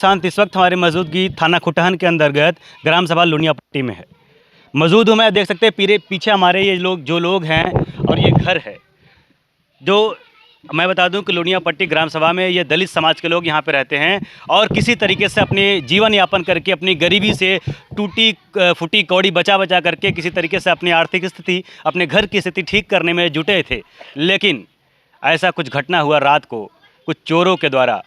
शांत इस वक्त हमारी मौजूदगी थाना खुटहन के अंतर्गत ग्राम सभा लुनियापट्टी में है। मौजूद हूँ मैं, देख सकते हैं पीछे हमारे ये लोग हैं और ये घर है। जो मैं बता दूं कि लुनियापट्टी ग्राम सभा में ये दलित समाज के लोग यहाँ पे रहते हैं और किसी तरीके से अपने जीवन यापन करके अपनी गरीबी से टूटी फूटी कौड़ी बचा बचा करके किसी तरीके से अपनी आर्थिक स्थिति, अपने घर की स्थिति ठीक करने में जुटे थे। लेकिन ऐसा कुछ घटना हुआ रात को कुछ चोरों के द्वारा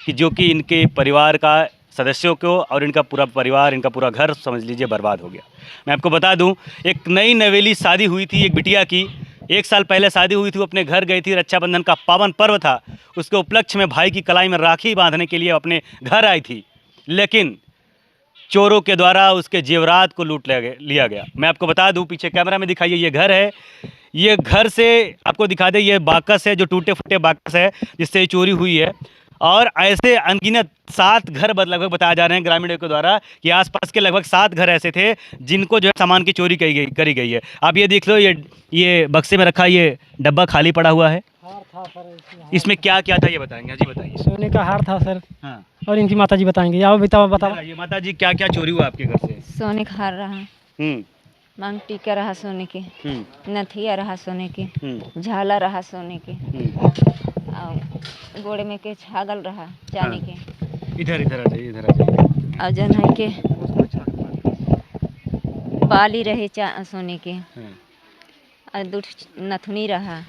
कि जो कि इनके परिवार का सदस्यों को और इनका पूरा परिवार, इनका पूरा घर समझ लीजिए बर्बाद हो गया। मैं आपको बता दूं, एक नई नवेली शादी हुई थी एक बिटिया की, 1 साल पहले शादी हुई थी। वो अपने घर गई थी, रक्षाबंधन का पावन पर्व था, उसके उपलक्ष्य में भाई की कलाई में राखी बांधने के लिए अपने घर आई थी। लेकिन चोरों के द्वारा उसके जेवरात को लूट लिया गया। मैं आपको बता दूं, पीछे कैमरा में दिखाइए, ये घर है। ये घर से आपको दिखा दे, ये बाकस है जो टूटे फूटे बाकस है जिससे चोरी हुई है। और ऐसे अनगिनत 7 घर लगभग बताया जा रहे हैं ग्रामीणों के द्वारा कि आसपास के लगभग 7 घर ऐसे थे जिनको जो है सामान की चोरी करी गई है। आप ये देख लो, ये बक्से में रखा ये डब्बा खाली पड़ा हुआ है। हार था सर, इसमें क्या क्या था ये बताएंगे? जी बताइए। सोने का हार था सर। हाँ, और इनकी माताजी बताएंगे। आओ बताओ। ये माता जी क्या क्या चोरी हुआ आपके घर से? सोने का हार रहा, हम्म मांग टीका रहा सोने के, नथिया रहा सोने के, झाला रहा सोने के, और गोड़े में के छागल रहा चांदी के। इधर आ जाइए, इधर आ जाइए। और जन है के बाली रहे सोने के, और 2 नथुनी रहा,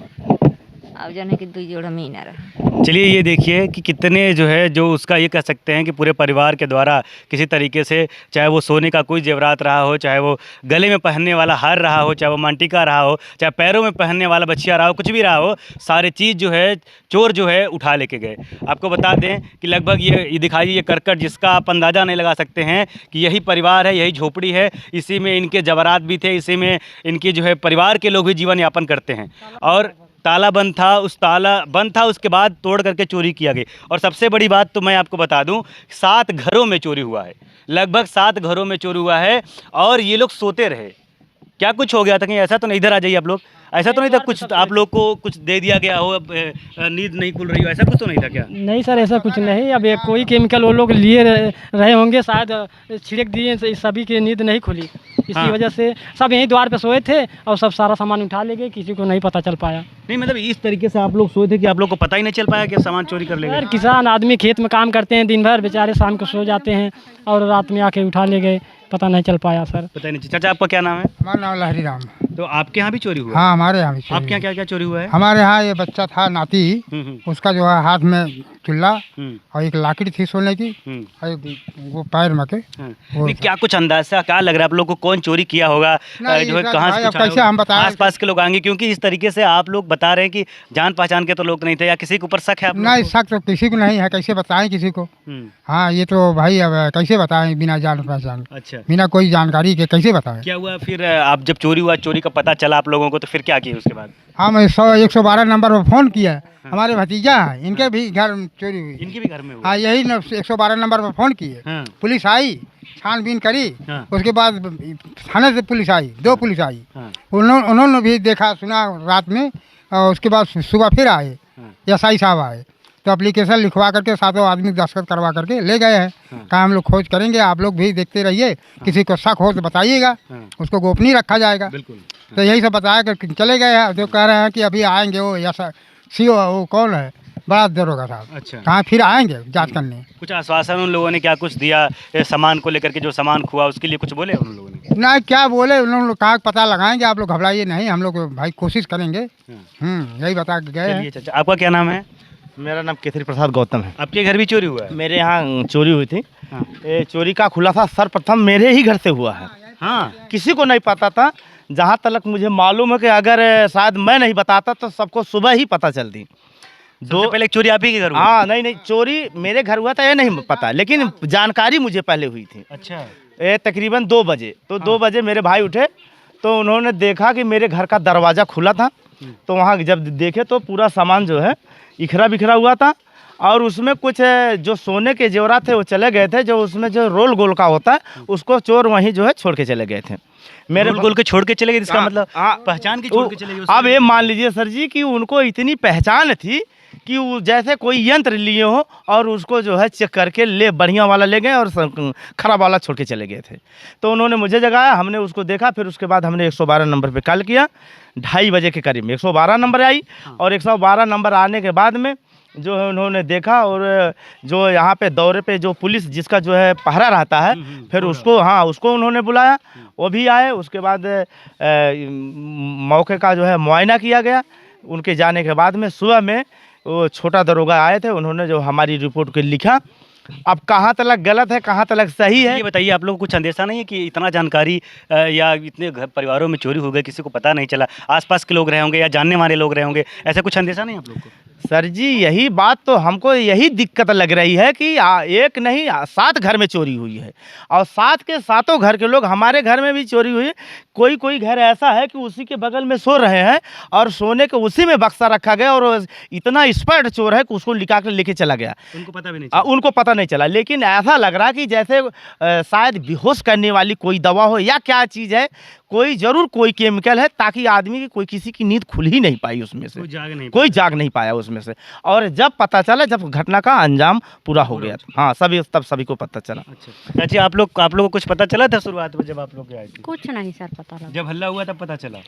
और जन है कि 2 जोड़ा मीना रहा। चलिए ये देखिए कि कितने जो है, जो उसका ये कह सकते हैं कि पूरे परिवार के द्वारा किसी तरीके से, चाहे वो सोने का कोई जेवरात रहा हो, चाहे वो गले में पहनने वाला हार रहा हो, चाहे वो मांटिका रहा हो, चाहे पैरों में पहनने वाला बच्चिया रहा हो, कुछ भी रहा हो, सारे चीज़ जो है चोर जो है उठा लेके गए। आपको बता दें कि लगभग ये दिखाइए, ये करकट जिसका आप अंदाज़ा नहीं लगा सकते हैं कि यही परिवार है, यही झोपड़ी है, इसी में इनके जवारात भी थे, इसी में इनके जो है परिवार के लोग भी जीवन यापन करते हैं। और ताला बंद था, उसके बाद तोड़ करके चोरी किया गया। और सबसे बड़ी बात तो मैं आपको बता दूं, 7 घरों में चोरी हुआ है, लगभग 7 घरों में चोरी हुआ है। और ये लोग सोते रहे। क्या कुछ हो गया था? कहीं ऐसा तो नहीं, इधर आ जाइए आप लोग, ऐसा तो नहीं था कुछ आप लोग को कुछ दे दिया गया हो, अब नींद नहीं खुल रही हो, ऐसा कुछ तो नहीं था क्या? नहीं सर, ऐसा कुछ नहीं। अब कोई केमिकल वो लोग लिए रहे होंगे, शायद छिड़क दिए, सभी की नींद नहीं खुली, इसी वजह से सब यहीं द्वार पे सोए थे और सब सारा सामान उठा ले गए, किसी को नहीं पता चल पाया। नहीं मतलब इस तरीके से आप लोग सोए थे कि आप लोग को पता ही नहीं चल पाया कि सामान चोरी कर ले गए? किसान आदमी खेत में काम करते हैं दिन भर, बेचारे शाम को सो जाते हैं और रात में आके उठा ले गए, पता नहीं चल पाया सर। पता ही नहीं। चाचा आपका क्या नाम है? हमारा नाम लहरी राम। तो आपके यहाँ भी चोरी हुआ? हाँ, हमारे यहाँ भी चोरी आपके यहाँ क्या क्या चोरी हुआ है? हमारे यहाँ ये बच्चा था नाती, उसका जो है हाथ में चुल्ला और एक लाकड़ी थी सोने की, और वो पैर में के। नहीं, क्या कुछ अंदाजा क्या लग रहा है आप लोग को, कौन चोरी किया होगा? जो है कहाँ से कैसे हम बताएं? आसपास के लोग आएंगे, क्योंकि इस तरीके से आप लोग बता रहे हैं कि जान पहचान के तो लोग नहीं थे, या किसी के ऊपर शक है? नहीं, शक तो किसी को नहीं है, कैसे बताएं किसी को? हाँ, ये तो भाई अब कैसे बताएं बिना जान पहचान, अच्छा, बिना कोई जानकारी के कैसे बताएं? क्या हुआ फिर? आप जब चोरी हुआ, चोरी का पता चला आप लोगों को, तो फिर क्या किया उसके बाद? हाँ, मैं 112 नंबर पर फ़ोन किया। हमारे भतीजा है, इनके भी घर चोरी हुई, इनके भी घर में हुआ? हाँ, यही 112 नंबर पर फ़ोन किए। पुलिस आई, छानबीन करी, उसके बाद थाने से पुलिस आई, 2 पुलिस आई, उन्होंने भी देखा सुना रात में, और उसके बाद सुबह फिर आए, एसआई साहब आए, तो एप्लीकेशन लिखवा करके 7 आदमी दस्तखत करवा करके ले गए हैं। कहा हम लोग खोज करेंगे, आप लोग भी देखते रहिए, किसी को शक हो तो बताइएगा, उसको गोपनीय रखा जाएगा। तो यही सब बताया कर चले गए हैं। जो कह रहे हैं कि अभी आएंगे, वो ऐसा सीओ, वो कौन है, बड़ा दरोगा साहब। अच्छा, कहाँ फिर आएंगे जांच करने। कुछ आश्वासन उन लोगों ने क्या कुछ दिया सामान को लेकर के? जो सामान खुआ उसके लिए कुछ बोले उन लोगों ने? नहीं, क्या बोले उन लोग, कहा पता लगाएंगे, आप लोग घबराइए नहीं, हम लोग भाई कोशिश करेंगे। यही बता के गए हैं। चाचा आपका क्या नाम है? मेरा नाम केसरी प्रसाद गौतम है। आपके घर भी चोरी हुआ है? मेरे यहाँ चोरी हुई थी। ये चोरी का खुलासा सर्वप्रथम मेरे ही घर से हुआ है। हाँ, किसी को नहीं पता था। जहाँ तक मुझे मालूम है कि अगर शायद मैं नहीं बताता तो सबको सुबह ही पता चलती। पहले चोरी आप ही के घर हुआ? हाँ, नहीं, चोरी मेरे घर हुआ था ये नहीं पता, लेकिन जानकारी मुझे पहले हुई थी। अच्छा, ये तकरीबन 2 बजे, तो 2 बजे मेरे भाई उठे तो उन्होंने देखा कि मेरे घर का दरवाज़ा खुला था। तो वहाँ जब देखे तो पूरा सामान जो है इखरा बिखरा हुआ था, और उसमें कुछ जो सोने के जेवरात थे वो चले गए थे। जो उसमें जो रोल गोल का होता है उसको चोर वहीं जो है छोड़ के चले गए थे। मेरे गोल के छोड़ के चले गए, इसका मतलब पहचान की छोड़ के चले गए? अब ये मान लीजिए सर जी कि उनको इतनी पहचान थी कि वो जैसे कोई यंत्र लिए हो और उसको जो है चेक करके ले बढ़िया वाला ले गए और ख़राब वाला छोड़ के चले गए थे। तो उन्होंने मुझे जगाया, हमने उसको देखा, फिर उसके बाद हमने 112 नंबर पे कॉल किया। 2:30 बजे के करीब में 112 नंबर आई और 112 नंबर आने के बाद में जो है उन्होंने देखा और जो यहाँ पे दौरे पे जो पुलिस जिसका जो है पहरा रहता है, फिर उसको उन्होंने बुलाया, वो भी आए। उसके बाद मौके का जो है मुआयना किया गया। उनके जाने के बाद में सुबह में वो छोटा दरोगा आए थे, उन्होंने जो हमारी रिपोर्ट को लिखा। अब कहाँ तक गलत है, कहाँ तक सही है, ये बताइए, आप लोगों को कुछ अंदेशा नहीं है कि इतना जानकारी या इतने घर परिवारों में चोरी हो गई, किसी को पता नहीं चला, आसपास के लोग रहे होंगे या जानने वाले लोग रहे होंगे, ऐसा कुछ अंदेशा नहीं आप लोग को? सर जी यही बात तो हमको यही दिक्कत लग रही है कि एक नहीं 7 घर में चोरी हुई है और 7 के 7 घर के लोग, हमारे घर में भी चोरी हुई है। कोई घर ऐसा है कि उसी के बगल में सो रहे हैं और सोने के उसी में बक्सा रखा गया और इतना एक्सपर्ट चोर है कि उसको निकाल कर लेके चला गया। उनको पता भी नहीं चला। उनको पता नहीं चला, लेकिन ऐसा लग रहा कि जैसे शायद बेहोश करने वाली कोई दवा हो या क्या चीज़ है, कोई केमिकल है, ताकि आदमी की कोई किसी की नींद खुल ही नहीं पाई उसमें से, कोई जाग नहीं पाया उसमें से। और जब पता चला, जब घटना का अंजाम पूरा हो गया, हाँ तब सभी को पता चला। अच्छा जी, आप लोग को कुछ पता चला था शुरुआत में जब आप लोग आए थे? कुछ नहीं सर पता लगा। जब हल्ला हुआ तब पता चला?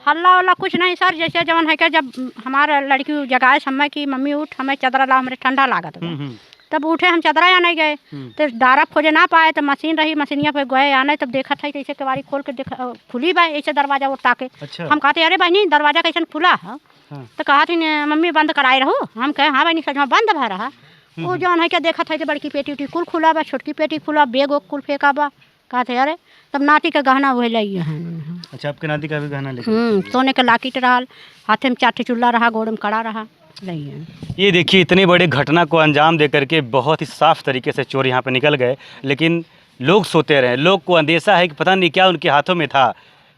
हल्ला वल्ला कुछ नहीं सर, जैसे जवन है क्या, जब हमारा लड़की जगाए समय की मम्मी उठ, हमें चदरा ला, हमारे ठंडा लागत था, तब उठे हम चदरा आने गए तो दारा खोजे ना पाए, तो मशीन रही, मशीनिया पे गए आने, तब देखा था कैसे केवाड़ी खोल के देखा खुली बा ऐसे दरवाजा उठा के। अच्छा। हम कहते अरे बहनी दरवाजा कैसे खुला है? तो कहा थी मम्मी बंद कराए रहो। हम कहे हाँ बहनी सच में बंद भा रहा। वो जौन है क्या देखा था तो बड़की पेटी उटी कुल खुला बा, छोटकी पेटी खुला, बैग वो कुल फेंका बा। कहते अरे तब नाती का गहना वही लई है। अच्छा, आपके नाती का भी गहना लेके? सोने के लाकिट रहा, हाथे में 4 चूल्हा रहा, गोड़ में कड़ा रहा। नहीं है। ये देखिए, इतनी बड़ी घटना को अंजाम दे करके बहुत ही साफ तरीके से चोर यहाँ पे निकल गए, लेकिन लोग सोते रहे। लोग को अंदेशा है कि पता नहीं क्या उनके हाथों में था,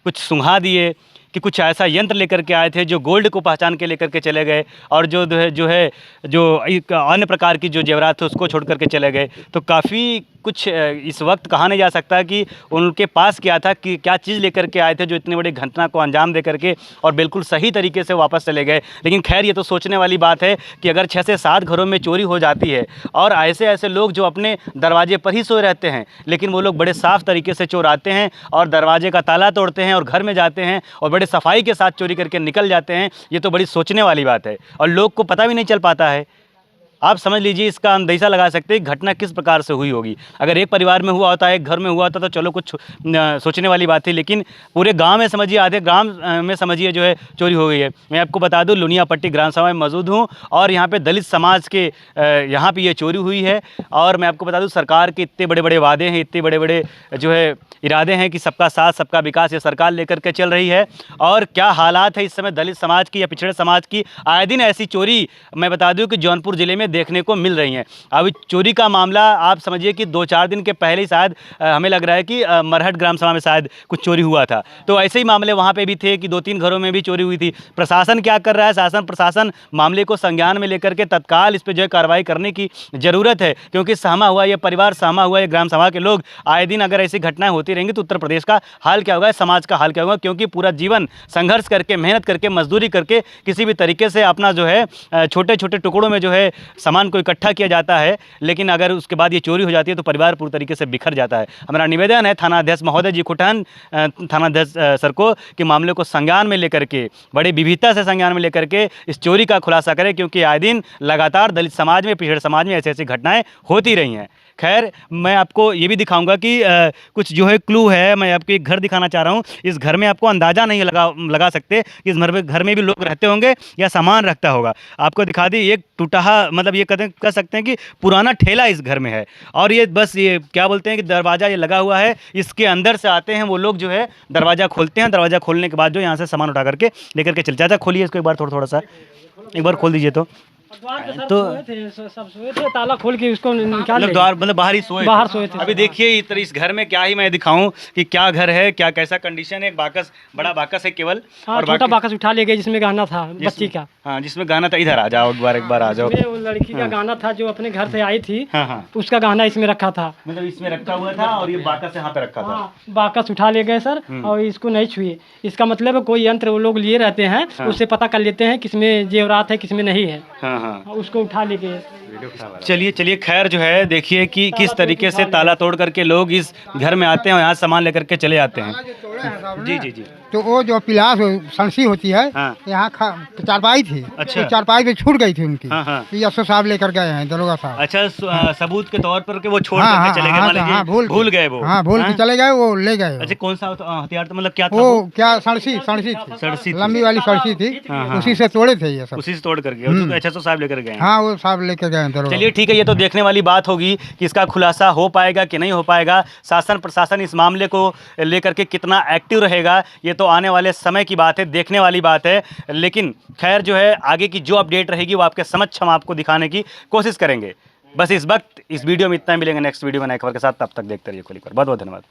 कुछ सुंघा दिए कि कुछ ऐसा यंत्र लेकर के आए थे जो गोल्ड को पहचान के लेकर के चले गए और जो एक अन्य प्रकार की जो जेवरात थे उसको छोड़ करके चले गए। तो काफ़ी कुछ इस वक्त कहा नहीं जा सकता कि उनके पास क्या था, कि क्या चीज़ लेकर के आए थे जो इतनी बड़ी घटना को अंजाम दे करके और बिल्कुल सही तरीके से वापस चले गए। लेकिन खैर, ये तो सोचने वाली बात है कि अगर 6 से 7 घरों में चोरी हो जाती है और ऐसे लोग जो अपने दरवाजे पर ही सोए रहते हैं, लेकिन वो लोग बड़े साफ़ तरीके से चोर आते हैं और दरवाजे का ताला तोड़ते हैं और घर में जाते हैं और बड़े सफाई के साथ चोरी करके निकल जाते हैं, ये तो बड़ी सोचने वाली बात है और लोग को पता भी नहीं चल पाता है। आप समझ लीजिए, इसका अंदेशा लगा सकते हैं घटना किस प्रकार से हुई होगी। अगर एक परिवार में हुआ होता, एक घर में हुआ होता तो चलो कुछ सोचने वाली बात थी, लेकिन पूरे गांव में समझिए, आधे ग्राम में समझिए जो है चोरी हो गई है। मैं आपको बता दूं, लुनिया पट्टी ग्राम सभा में मौजूद हूं और यहां पे दलित समाज के यहां पे ये चोरी हुई है। और मैं आपको बता दूं, सरकार के इतने बड़े बड़े वादे हैं, इतने बड़े बड़े जो है इरादे हैं कि सबका साथ सबका विकास ये सरकार लेकर के चल रही है। और क्या हालात है इस समय दलित समाज की या पिछड़े समाज की, आए दिन ऐसी चोरी मैं बता दूं कि जौनपुर ज़िले में देखने को मिल रही हैं। अब चोरी का मामला आप समझिए कि 2-4 दिन के पहले ही शायद हमें लग रहा है कि मरहट ग्राम सभा में शायद कुछ चोरी हुआ था। तो ऐसे ही मामले वहाँ पे भी थे कि 2-3 घरों में भी चोरी हुई थी। प्रशासन क्या कर रहा है? शासन प्रशासन मामले को संज्ञान में लेकर के तत्काल इस पर जो है कार्रवाई करने की ज़रूरत है, क्योंकि सहमा हुआ ये परिवार, सहमा हुआ ये ग्राम सभा के लोग, आए दिन अगर ऐसी घटनाएं होती रहेंगी तो उत्तर प्रदेश का हाल क्या होगा, समाज का हाल क्या होगा। क्योंकि पूरा जीवन संघर्ष करके, मेहनत करके, मजदूरी करके किसी भी तरीके से अपना जो है छोटे छोटे टुकड़ों में जो है सामान को इकट्ठा किया जाता है, लेकिन अगर उसके बाद ये चोरी हो जाती है तो परिवार पूरी तरीके से बिखर जाता है। हमारा निवेदन है थाना अध्यक्ष महोदय जी खुटहन थाना अध्यक्ष सर को कि मामले को संज्ञान में लेकर के, बड़ी विविधता से संज्ञान में लेकर के इस चोरी का खुलासा करें, क्योंकि आए दिन लगातार दलित समाज में, पिछड़े समाज में ऐसी ऐसी घटनाएं होती रही हैं। खैर, मैं आपको ये भी दिखाऊंगा कि कुछ जो है क्लू है। मैं आपको एक घर दिखाना चाह रहा हूँ। इस घर में आपको अंदाज़ा नहीं लगा सकते कि इस घर में भी लोग रहते होंगे या सामान रखता होगा। आपको दिखा दी, एक टूटा, मतलब ये कह सकते हैं कि पुराना ठेला इस घर में है और ये बस ये क्या बोलते हैं कि दरवाज़ा ये लगा हुआ है, इसके अंदर से आते हैं वो लोग, जो है दरवाज़ा खोलते हैं। दरवाज़ा खोलने के बाद जो यहाँ से सामान उठा करके लेकर के चल जाता है। खोलिए इसको एक बार, थोड़ा सा एक बार खोल दीजिए। तो सब सोए थे, ताला खोल के उसको निकाल ले। द्वार मतलब बाहर ही सोए थे। अभी देखिए इस घर में क्या ही मैं दिखाऊं कि क्या घर है, क्या कैसा कंडीशन है। एक बाकस, बड़ा बाकस है केवल, और छोटा बाकस उठा ले गए जिसमें गाना था बच्ची का। हाँ, जिसमें गाना था। इधर आ जाओ एक बार आ जाओ। वो लड़की का गाना था जो अपने घर से आई थी। हाँ। उसका गाना इसमें रखा था, मतलब इसमें रखा हुआ था और ये बाकस यहाँ पे रखा था। बाकस उठा ले गए सर और इसको नहीं छुए। इसका मतलब कोई यंत्र वो लोग लिए रहते हैं, उससे पता कर लेते हैं किसमें जेवरात है किसमें नहीं है। हाँ हाँ उसको उठा ले गए। चलिए चलिए, खैर जो है देखिए कि किस तरीके से ताला तोड़ करके लोग इस घर में आते हैं और यहाँ सामान लेकर के चले जाते हैं। जी जी जी। तो वो जो पिलास संसी होती है, हाँ। यहाँ चारपाई थी, अच्छा। तो चारपाई पे छूट गई थी उनकी। हाँ, हाँ। तो एसओ साहब लेकर गए हैं, दरोगा साहब। अच्छा, सबूत के तौर पर कि वो छोड़ हाँ, करके चले गए, मान लीजिए भूल गए वो। हाँ, भूल के चले गए, वो ले गए। अच्छा, कौन सा हथियार था, मतलब क्या था वो क्या सड़सी थी, सड़सी थी। लंबी वाली सड़सी थी, हाँ, हाँ, उसी से तोड़े थे ये सब। उसी से तोड़ करके अच्छा तो साहब लेकर गए हैं। हाँ, वो साहब लेकर गए हैं दरोगा। चलिए ठीक है, ये तो देखने वाली बात होगी कि इसका खुलासा हो पाएगा कि नहीं हो पाएगा, शासन प्रशासन इस मामले को लेकर के कितना एक्टिव रहेगा, ये तो आने वाले समय की बात है, देखने वाली बात है। लेकिन खैर जो है आगे की जो अपडेट रहेगी वो आपके समक्ष हम आपको दिखाने की कोशिश करेंगे। बस इस वक्त इस वीडियो में इतना ही, मिलेंगे नेक्स्ट वीडियो में नई खबर के साथ, तब तक देखते रहिए कोलिकर। बहुत बहुत धन्यवाद।